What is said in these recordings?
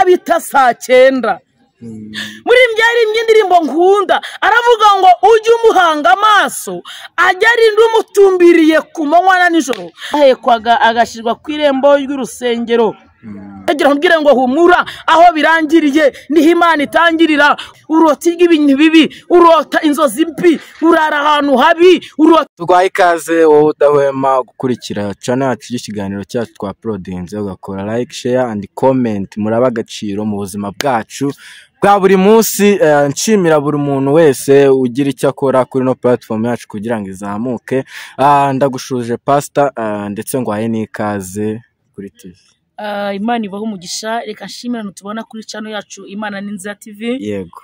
bita saa 9 muri mbyari imyindirimbo nkunda aravuga ngo ujye umuhanga amaso ajya arinda umutumbiriye ku manywa na nijoro ahekwaga agashirwa ku irembo ry'urusengero agira mbwire ngo humura aho birangiriye niho Imana itangirira urota ibintu bibi urota inzozi mbi urara ahantu habi urota tugwaye ikaze wowe udahwema gukurikira channel yacu y'ikiganiro cyacu twa Prodinze ugakora like share and comment muraba agaciro mu buzima bwacu bwa buri munsi nshimira buri muntu wese ugira icyo akora kuri no platform yacu kugira ngo izamuke ndagushuje pastor ndetse ngwaye n'ikaze kuri TV Imana ibaho umugisha reka nshimira ntubona kuri channel yacu Imana Ninza TV yego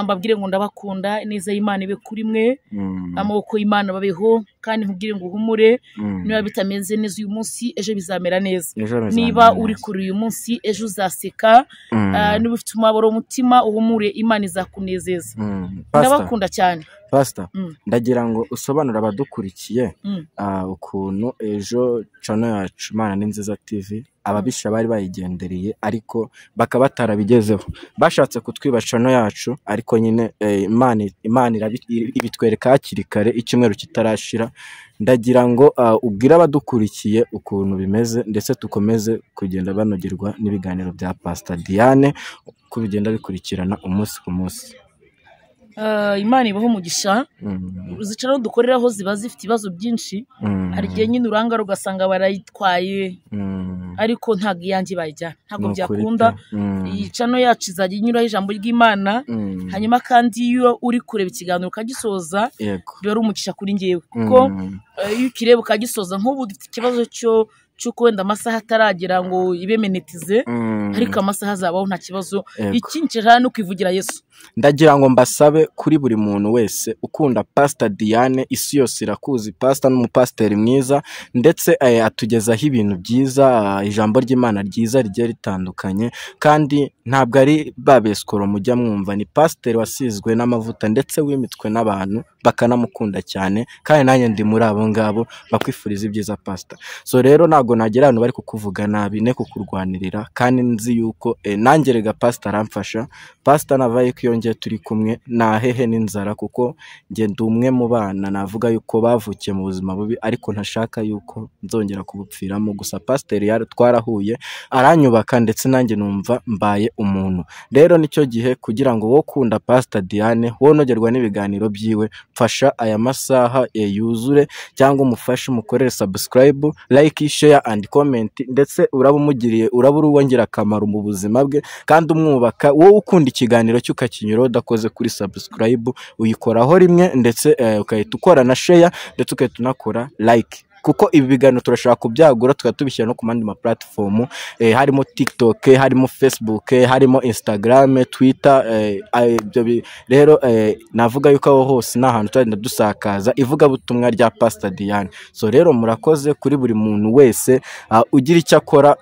mbabwire ngo ndabakunda neza Imana ibe kuri mwe amaboko Imana babeho kandi nkubwire ngo uhumure niba bitameze neza uyu munsi ejo bizamera neza niba uri kuri uyu munsi ejo uzaseka niba ufite umaboro umutima uhumure Imana izakunezeza ndabakunda cyane pastor ndagira ngo usobanura abadukurikiye ukuntu ejo channel yacu Imana Ninza TV ababisha bari bayigendereye ariko bakaba batarabigezeho bashatse kutwiba channel yacu ariko nyine Imana ibitwereka hakiri kare icyumweru kitarashira ndagira ngo ubwira abadukurikiye ukuntu bimeze ndetse tukomeze kugenda banogerwa n'ibiganiro bya Pastor Diane ko bigenda bikurikirana umunsi ku munsi Imana ibaho umugisha uzicaro dukoreraho ziba zifite ibibazo byinshi hari gihe nyine uranga rugasanga barayitwaye ariko ntago yanjye bayijya ntago byakunda iyi channel yacu izajya inyuraho ijambo ry'Imana hanyuma kandi iyo uri kureba ikiganiro ukagisoza biba ari umugisha kuri ngewe kuko iyo ukireba ukagisoza nk'ubu dufite ikibazo cyuko wenda amasaha ataragera ngo ibe menetize ariko amasaha azabaho nta kibazo ikinjira no kwivugira Yesu ndagira ngo mbasabe kuri buri muntu wese ukunda Pastor Diane isi yose irakuzi pastor n'umupasiteri mwiza ndetse atugezaho ibintu byiza ijambo ry'Imana ryiza rigiye ritandukanye kandi ntabwo ari babeskoro mujya mwumva ni pasiteri wasizwe n'amavuta ndetse wimitswe n'abantu bakanamukunda cyane kandi nanjye ndi muri abo ngabo bakwifuriza ibyiza pastor so rero nago nagira abantu bari kukuvuga nabi ne kukurwanirira kandi nzi yuko nanjye rega pastor aramfasha pastor navaye kiyongeye turi kumwe nahehe n'inzara kuko nge ndumwe mu bana navuga yuko bavukiye mu buzima bubi ariko ntashaka yuko nzongera kubupfiramo gusa pastor twarahuye aranyubaka ndetse nanjye numva mbaye umuntu rero nicyo gihe kugira ngo wo kunda Pastor Diane wonogerwa n'ibiganiro byiwe mfasha aya masaha yuzure cyangwa umufashe umukorere subscribe like share and comment ndetse urabumugiriye urabura wongera akamaro mu buzima bwe kandi umwubaka wowe ukunda ikiganiro cy'ukakinyuro udakoze kuri subscribe uyikoraho rimwe ndetse ukahita ukora na share ndetse ukahita unakora like kuko ibi biganiro turashaka kubyagura tukatubishyira no ku mandi ma platform harimo TikTok harimo Facebook harimo Instagram Twitter rero navuga yuko aho hose nahantu twagenda dusakaza ivuga butumwa rya Pastor Diane so rero murakoze kuri buri muntu wese ugira icyo akora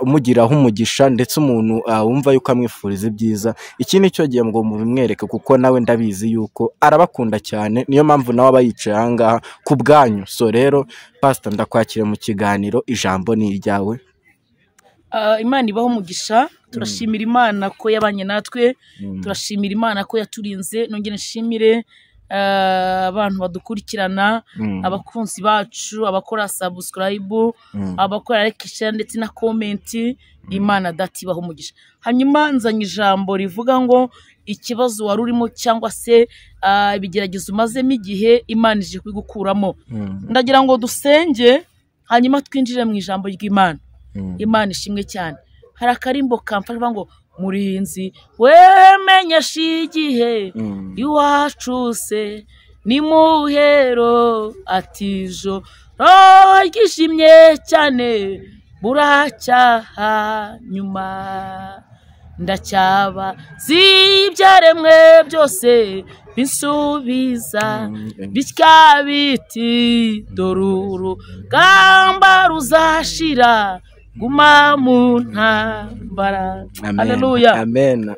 umugiraho umugisha ndetse umuntu wumva yuko amwifuriza ibyiza iki nicyo gihe ngo mubimwereke kuko nawe ndabizi yuko arabakunda cyane niyo mpamvu nawe abayicaye ahangaha ku bwanyu so rero Pastor ndakwakira mu kiganiro ijambo ni iryawe Imana ibaho umugisha turashimira Imana ko yabanye natwe turashimira Imana ko yaturinze nongere nshimire abantu badukurikirana abakunzi bacu abakora subscribe abakora like share ndetse na comment Imana dati ibaho umugisha hanyuma nzanye ijambo rivuga ngo ikibazo wari urimo cyangwa se ibigeragezo umazemo igihe Imana ije kwigukuramo ndagira ngo dusenge hanyuma twinjire mu ijambo ry'Imana Imana ishimwe cyane hari akarimbo kamfasha ngo murinzi wemenyesha igihe iwacuse ni muhero atijo ryishimye cyane buracyaha nyuma ndacyaba zibyaremwe byose bisubiza bitya biti doruru gamba ruzashira guma mu ntambara haleluya amen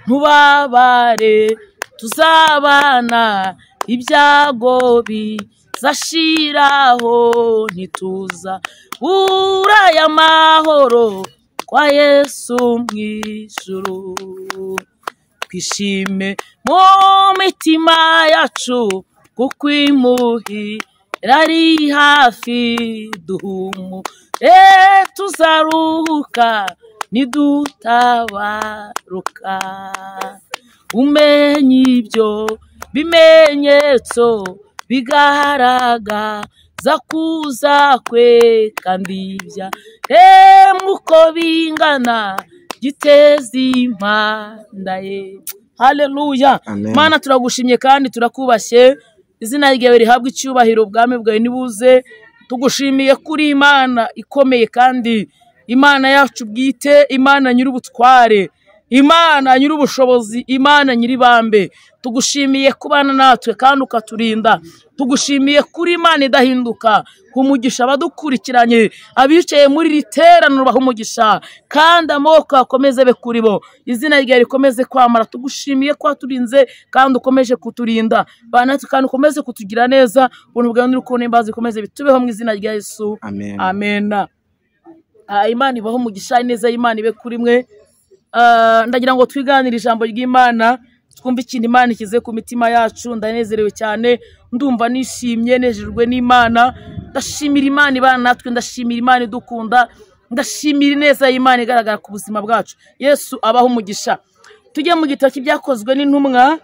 ntubabare tuzabana ibyago bizashiraho ntituza uraya mahoro kwa Yesu mw'ijuru. Twishime mu mitima yacu kuko imuhira ari hafi, duhumure tuzaruhuka nidutabaruka. Umenye ibyo bimenyetso bigaragaza kuza kwe, kandi uko bingana giteza impanda ye. Haleluya. Mana turagushimye kandi turakubashye, izina ryawe rihabwa icyubahiro, ubwami bwawe nibuze. Tugushimiye kuri Imana ikomeye kandi Imana yacu bwite, Imana nyir'ubutware, Imana nyir'ubushobozi, Imana nyir'ibambe. Tugushimiye kubana natwe kandi ukaturinda. Tugushimiye kuri Imana idahinduka. Umugisha abadukurikiranye, abicaye muri iri teraniro baha umugisha, kandi amaboko akomeze be kuri bo, izina ryawe rikomeze kwamara. Tugushimiye ko waturinze kandi ukomeje kuturinda, banatu kandi ukomeze kutugira neza. Ubuntu bwawe n'urukundo n'imbabazi bikomeze bitubeho mu izina rya Yesu. Amen. Amen. Imana ibaho umugisha, neza y'Imana ibe kuri mwe. Ndagira ngo twiganire ijambo ry'Imana, twumve ikintu Imana ikize ku mitima yacu. Ndanezerewe cyane, ndumva nishimye, nejejwe n'Imana. Ndashimira Imana ibana natwe, ndashimira Imana idukunda, ndashimira neza y'Imana igaragara ku buzima bwacu. Yesu abaho umugisha. Tujye mu gitabo cy'ibyakozwe n'intumwa.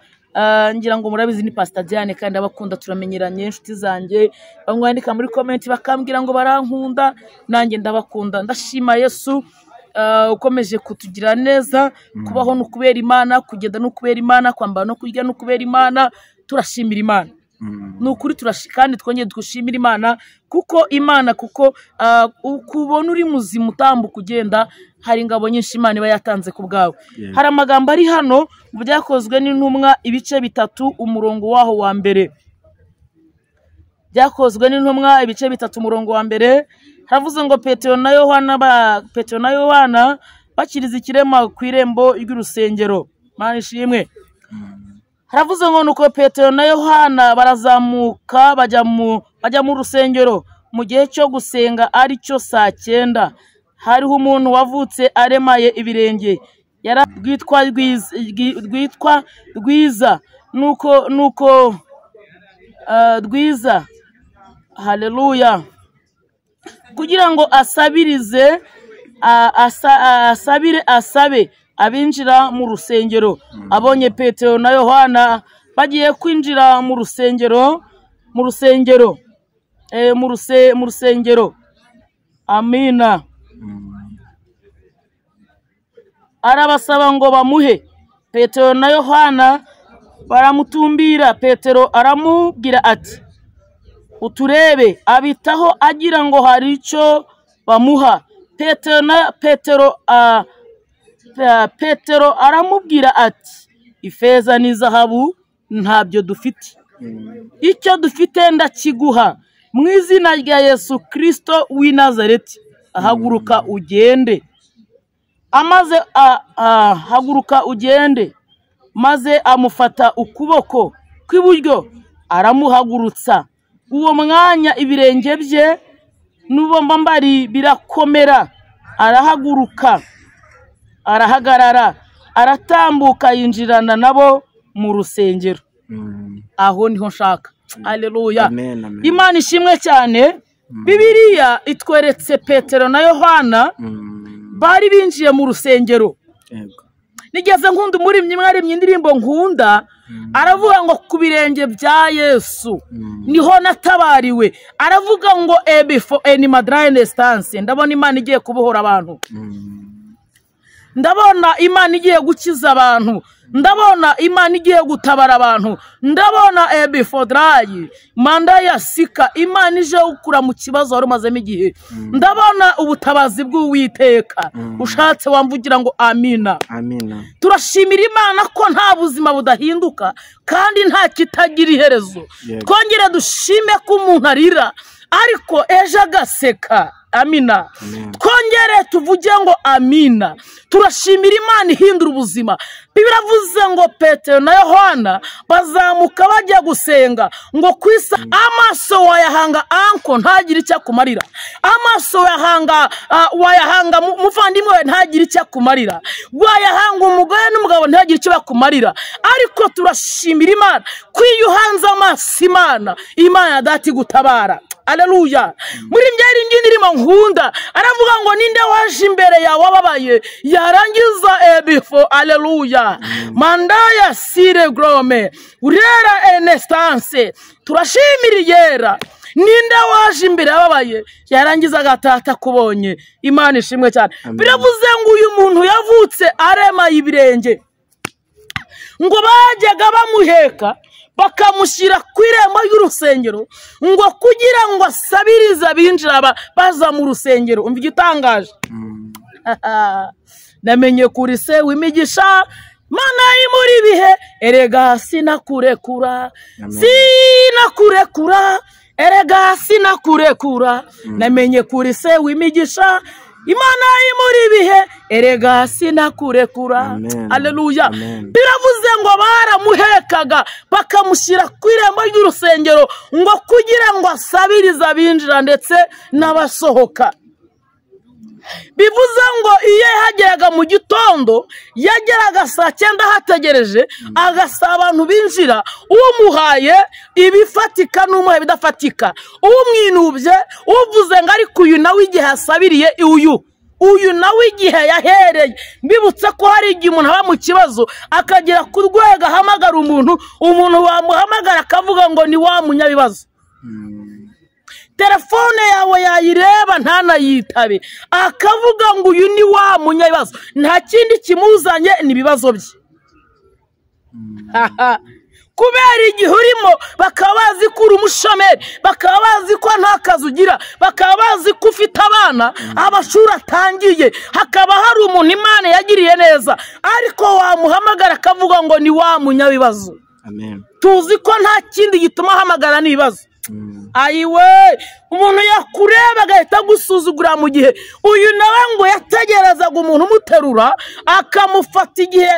Ngira ngo murabizi ni Pastor Diane kandi abakunda turamenyeranye, inshuti zanjye bamwandika muri comment bakambwira ngo barankunda, nanjye ndabakunda. Ndashima Yesu ukomeje kutugira neza, kubaho no kubera Imana, kugenda no kubera Imana, kwambara no kurya no kubera Imana. Turashimira Imana. Nukuri kandi twongeye dushimira Imana kuko Imana ukubona uri muzima utambuka ugenda, hari ingabo nyinshi Imana iba yatanze ku bwawe. Hari amagambo ari hano mu byakozwe n'intumwa ibice 3 umurongo waho wa mbere. Byakozwe n'intumwa ibice 3 umurongo wa mbere. Havuze ngo Petero na Yohana bakiriza ikirema ku irembo ry'urusengero. Mana ishimwe. Haravuze ngo nuko Petero na Yohana barazamuka bajya mu rusengero mu gihe cyo gusenga, ari cyo saa 9. Hariho umuntu wavutse aremaye ibirenge, rwitwa Rwiza, nuko Rwiza. Haleluya. Kugira ngo asabe abinjira mu rusengero. Abonye Petero na Yohana bagiye kwinjira mu rusengero. Amina. Arabasaba ngo bamuhe. Petero na Yohana baramutumbira. Petero aramubwira ati, uturebe. Abitaho agira ngo hari icyo bamuha. Petero aramubwira ati, ifeza n'izahabu ntabyo dufite, icyo dufite ndakiguha. Mu izina rya Yesu Kristo w'i Nazareti, haguruka ugende. Amaze haguruka ugende. Maze amufata ukuboko kw'iburyo aramuhagurutsa. Uwo mwanya ibirenge bye n'ubumbambari birakomera. Arahaguruka, arahagarara, aratambuka, yinjirana nabo mu rusengero. Aho niho nshaka. Haleluya. Imana ishimwe cyane. Bibiliya itweretse Petero na Yohana bari binjiye mu rusengero. Nigeze nkunda umuririmbyi mwaririmbye indirimbo nkunda, aravuga ngo ku birenge bya Yesu niho natabariwe. Aravuga ngo before any madrine stance. Ndabona Imana igiye kubohora abantu. Ndabona Imana igiye gukiza abantu. Ndabona Imana igiye gutabara abantu. Ndabona before dry manda ya sika Imana ije ukura mu kibazo wari umazemo igihe. Ndabona ubutabazi bw'Uwiteka. Ushatse wamvugira ngo amina. Amina. Turashimira Imana ko nta buzima budahinduka kandi nta kitagira iherezo. Twongere dushime ko umuntu arira ariko ejo agaseka. amina. Twongere tuvuge ngo amina. Turashimira Imana ihindura ubuzima. Bibiliya iravuze ngo Petero na Yohana bazamuka bajya gusenga ngo kwisa amaso wayahanga anko ntagire icyo akumarira, amaso wayahanga muvandimwe ntagire icyo akumarira, wayahanga umugore n'umugabo ntagire icyo bakumarira. Ariko turashimira Imana ko iyo uhanze amaso Imana dati gutabara. Haleluya. Muri mbyari ndindirimo nkunda aravuga ngo ninde waje imbere yawe wababaye yarangiza before. Haleluya. Mandaya sire grome urera enestance turashimira yera ninde waje imbere yababaye yarangiza gatata kubonye. Imana ishimwe cyane. Biravuze ngo uyu muntu yavutse arema ibirenge ngo bajyaga bamuheka bakamushyira ku irembo y'urusengero ngo kugira ngo asabirize abinjira baza mu rusengero. Umva igitangaje. Namenye kuri se w'imigisha Mana imuri bihe erega sinakurekura erega sinakurekura. Namenye kuri se w'imigisha Imana imuri bihe erega sinakurekura. Haleluya. Biravuze ngo baramuhekaga bakamushyira ku irembo ry'urusengero ngo kugira ngo asabirize abinjira ndetse n'abasohoka. Bivuze ngo iyo yageraga mu gitondo yageraga saa 9 hategereje agasaba abantu binjira, umuhaye ibifatika n'umuhaye bidafatika, umwinubye uvuze ngo ariko uyu nawe igihe asabiriye uyu nawe igihe yahereye. Mbibutse ko hari igihe umuntu aba mu kibazo akagera ku rwego ahamagara umuntu wamuhamagara akavuga ngo ni wa munyabibazo. Telefone yawe yayireba ntanayitabe akavuga ngo uyu ni wa munyabibazo, nta kindi kimuzanye ni ibibazo bye. Kubera igihe urimo bakaba bazi ko uri umushomeri, bakaba bazi ko nta kazi ugira, bakaba bazi ko ufite abana amashuri atangiye, hakaba hari umuntu Imana yagiriye neza ariko wamuhamagara akavuga ngo ni wa munyabibazo. Amen. Tuzi ko nta kindi gituma ahamagara n'ibibazo. Ayiwe umuntu yakureba agahita gusuzugura mu gihe uyu nawe ngo yategerezaga umuntu umuterura akamufata igihe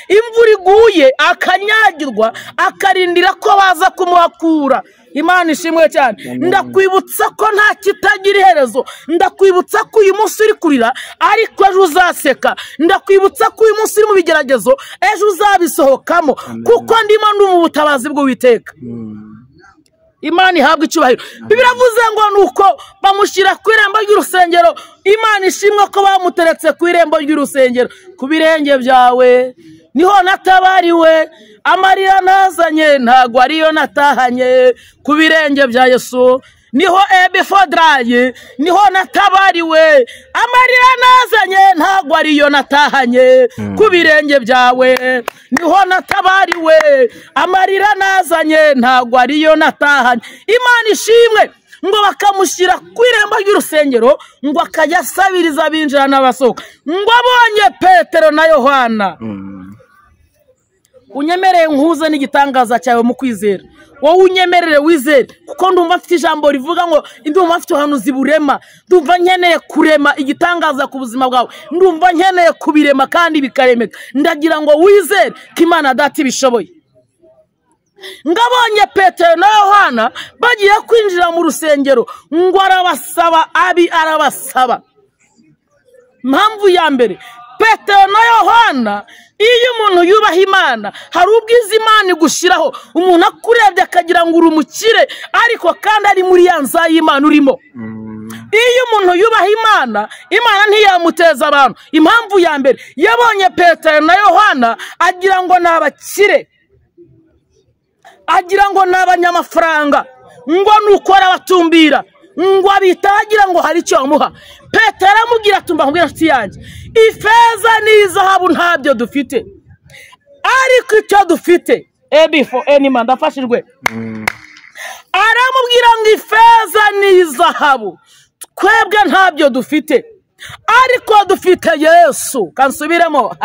imvura iguye akanyagirwa akarindira ko baza kumuhakura. Imana ishimwe cyane. Ndakwibutsa ko nta kitagira iherezo. Ndakwibutsa ko uyu munsi uri kurira ariko ejo uzaseka. Ndakwibutsa ko uyu munsi uri mu bigeragezo ejo uzabisohokamo kuko ndimo mu butabazi bw'Uwiteka. Imana ihabwa icyubahiro. Biravuze ngo nuko bamushyira ku irembo ry'urusengero. Imana ishimwe ko bamuteretse ku irembo ry'urusengero. Ku birenge byawe niho natabariwe, amarira nazanye ntago ariyo natahanye. Ku birenge bya Yesu niho ebifodraye niho natabariwe, amarira nazanye ntago ariyo natahanye. Ku birenge byawe niho natabariwe, amarira nazanye ntago ariyo natahanye. Imana ishimwe ngo bakamushyira ku irembo ry'urusengero ngo akajya asabiriza abinjira n'abasohoka. Ngo abonye Petero na Yohana. Unyemereye nkuze n'igitangaza cyawe mu kwizera. Wowe unyemerere wizere kuko ndumva mfite ijambo rivuga ngo ndumva mfite uhanuzi burema. Ndumva nkeneye kurema igitangaza ku buzima bwawe. Ndumva nkeneye kubirema kandi bikaremeka. Ndagira ngo wizere ko Imana dati bishoboye. Ngabonye Petero na Yohana bagiye kwinjira mu rusengero ngo arabasaba. Mpamvu ya mbere, Petero na Yohana iyo umuntu yubaha Imana hari ubwiza Imana igushyiraho. Umuntu akurebye akagira ngo uri umukire ariko kandi ari muri ya nza y'Imana urimo. Iyo umuntu yubaha Imana, Imana ntiyamuteza abantu. Impamvu ya mbere, yabonye Petero na Yohana agira ngo nabakire, agira ngo nabanyamafaranga, ngo nukora batumbira, ngo abitagira ngo hari icyo amuha. Petero aramubwira tumba nkubwira nshuti yanjye, ifeza n'izahabu ntabyo dufite ariko icyo dufite before any man ndafashijwe. Aramubwira ngo ifeza n'izahabu twebwe ntabyo dufite ariko dufite Yesu. Kansubiremo,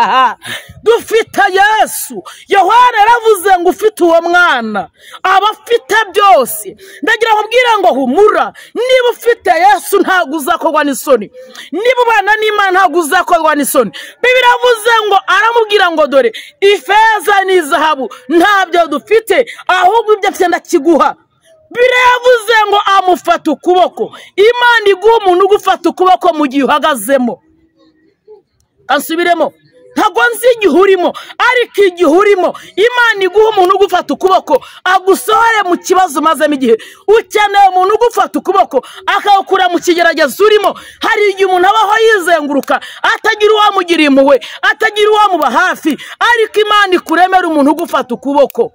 dufite Yesu. Yohana yaravuze ngo ufite uwo mwana aba afite byose. Ndagira nkubwira ngo humura, niba ufite Yesu ntabwo uzakorwa n'isoni, niba ubana n'Imana ntabwo uzakorwa n'isoni. Bibiliya iravuze ngo aramubwira ngo dore ifeza n'izahabu ntabyo dufite, ahubwo ibyo afite ndakiguha. Biravuze ngo amufata ukuboko. Imana iguha umuntu ugufata ukuboko mu gihe uhagazemo. Ansubiremo, ntabwo nzi igihe urimo, ariko igihe urimo Imana iguha umuntu ugufata ukuboko agusohore mu kibazo umazemo igihe. Ukeneye umuntu ugufata ukuboko akawukura mu kigeragezo urimo. Hari igihe umuntu abaho yizenguruka atagira uwamugira impuhwe, atagira uwamuba hafi, ariko Imana ikuremera umuntu ugufata ukuboko.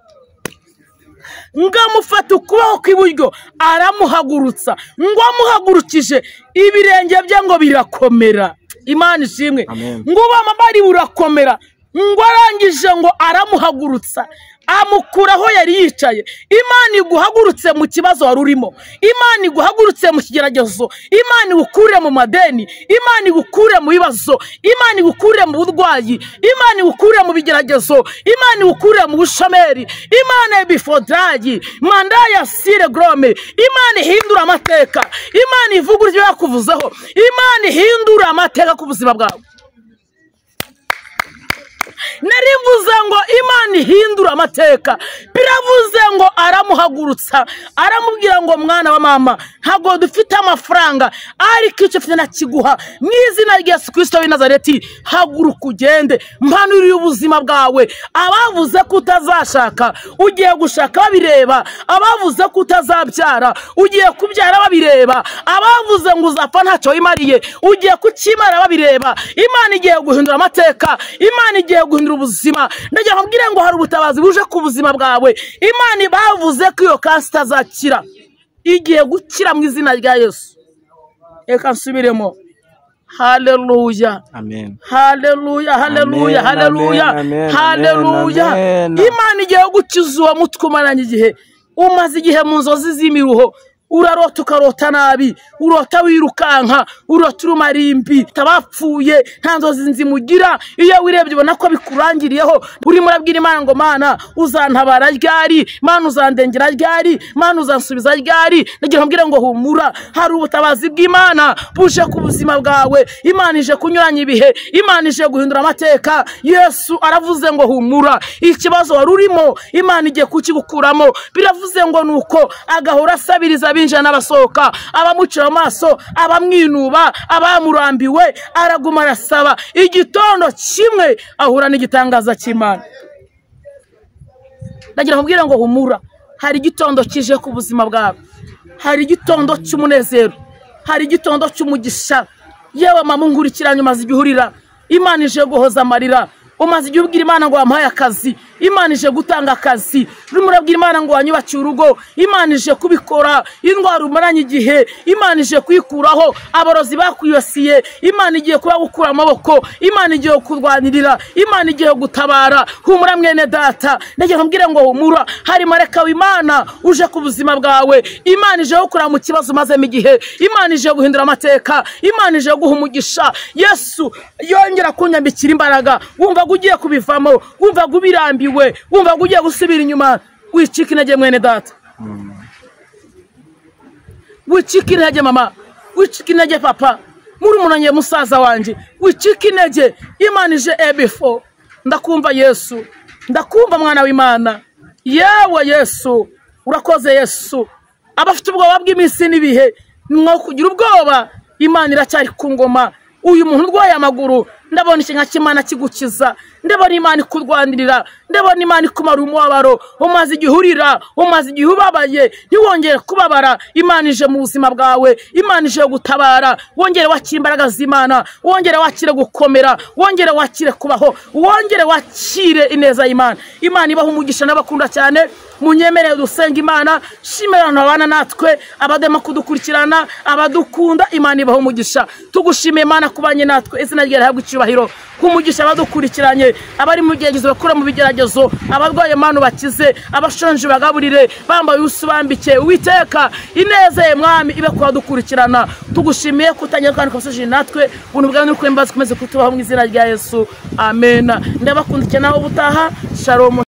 Ngamufata ukuboko kw'iburyo aramuhagurutsa, ngo amuhagurukije ibirenge bye ngo birakomera. Imana ishimwe. Ngo bamabari burakomera, ngo arangije ngo aramuhagurutsa amukura aho yari yicaye. Imana iguhagurutse mu kibazo wari urimo, Imana iguhagurutse mu kigeragezo, Imana igukure mu madeni, Imana igukure mu bibazo, Imana igukure mu burwayi, Imana igukure mu bigeragezo, Imana igukure mu bushomeri, Imana bifodragi mandaya sire grome. Imana ihindura amateka, Imana ivuga uryo yakuvuzeho, Imana ihindura amateka ku buzima bwawe. Narivuze ngo Imana ihindura amateka. Biravuze ngo aramuhagurutsa aramubwira ngo mwana wa mama, ntabwo dufite amafaranga, ariko icyo ufite nakiguha. Mu izina rya Yesu Kristo w'i Nazareti haguruka ugende, mpanurira ubuzima bwawe. Abavuze ko utazashaka ugiye gushaka babireba, abavuze ko utazabyara ugiye kubyara babireba, abavuze ngo uzapfa ntacyo wimariye ugiye kukimara babireba. Imana igiye guhindura amateka, Imana igiye guhindura ubuzima. Ndagira nkubwire ngo hari ubutabazi buje ku buzima bwawe. Imana bavuze ko iyo kansi itazakira, igiye gukira mu izina rya Yesu. Reka nsubiremo. Haleluya, amen. Haleluya, haleluya, haleluya, haleluya. Imana igiye gukiza uwo mutwe umaranye igihe, umaze igihe mu nzozi z'imiruho. Urarota ukarota nabi, urota wirukanka, urota urumarimbi, tabapfuye nta nzozi nzimugira. Iyo wirebye ubona ko bikurangiriyeho, urimo urabwira Imana ngo Mana uzantabara ryari, Mana uzandengera ryari, Mana uzansubiza ryari. Ndagira mbwira ngo humura, hari ubutabazi bw'Imana buje ku buzima bwawe. Imana ije kunyuranya ibihe, Imana ije guhindura amateka. Yesu aravuze ngo humura, ikibazo wari urimo Imana igiye kukigukuramo. Biravuze ngo nuko agahora asabiriza binjira n'abasohoka, abamucira amaso, abamwinuba, abamurambiwe, araguma arasaba. Igitondo kimwe ahura n'igitangaza cy'Imana. Ndagira nkubwire ngo humura, hari igitondo kije ku buzima bwawe, hari igitondo cy'umunezero, hari igitondo cy'umugisha. Yewe mama nkurikiranye umaze igihe urira, Imana ije guhoza amarira. Umaze igihe ubwira Imana ngo wampaye akazi, Imana ije gutanga akazi. Urimo urabwira Imana ngo wanyubakiye urugo, Imana ije kubikora. Indwara umaranye igihe, Imana ije kwikuraho. Abarozi bakwibasiye, Imana igiye kuba gukura amaboko, Imana igiye kurwanirira, Imana igiye gutabara. Humura mwene data, ndagira nkubwire ngo humura, hari mareka w'Imana uje ku buzima bwawe. Imana ije gukura mu kibazo umazemo igihe, Imana ije guhindura amateka, Imana ije guha umugisha. Yesu yongera kunyambikira imbaraga, wumva ugiye kubivamo, wumva ubirambiwe, wumva ugiye gusubira inyuma. Wicika intege mwene data, wicika intege mama, wicika intege papa, murumunanye musaza wanje, wicika intege. Imana ije ebifo. Ndakumva Yesu, ndakumva mwana w'Imana. Yewe Yesu, urakoze Yesu. Abafite ubwoba bw'iminsi n'ibihe mwo kugira ubwoba, Imana iracyari ku ngoma. Uyu muntu urwaye amaguru, ndabona ikinga cy'Imana kigukiza, ndabona Imana ikurwanirira, ndabona Imana ikumara umubabaro. Umaze igihe urira, umaze igihe ubabaye, ntiwongere kubabara. Imana ije mu buzima bwawe, Imana ije gutabara. Wongere wakire imbaraga z'Imana, wongere wakire gukomera, wongere wakire kubaho, wongere wakire ineza y'Imana. Imana ibaha umugisha n'abakunda cyane. Munyemerere dusenga Imana. Shimira abantu babana natwe, abadema kudukurikirana, abadukunda. Imana ibaha umugisha. Tugushimiye Imana kubanye natwe, izina ryawe rihabwe icyubahiro. icyubahiro kumugisha abadukurikiranye abari mu bigeragezo bakura mu bigeragezo abarwaye Mana bakize abashonje bagaburire bambaye usubambike Uwiteka ineze ye mwami ibe kwadukurikirana tugushimiye kutanya kandi kubasije natwe buntu bwawe n'uko imbazi kumeze kutubaho mu izina rya Yesu amen ndabakundike naho ubutaha shalom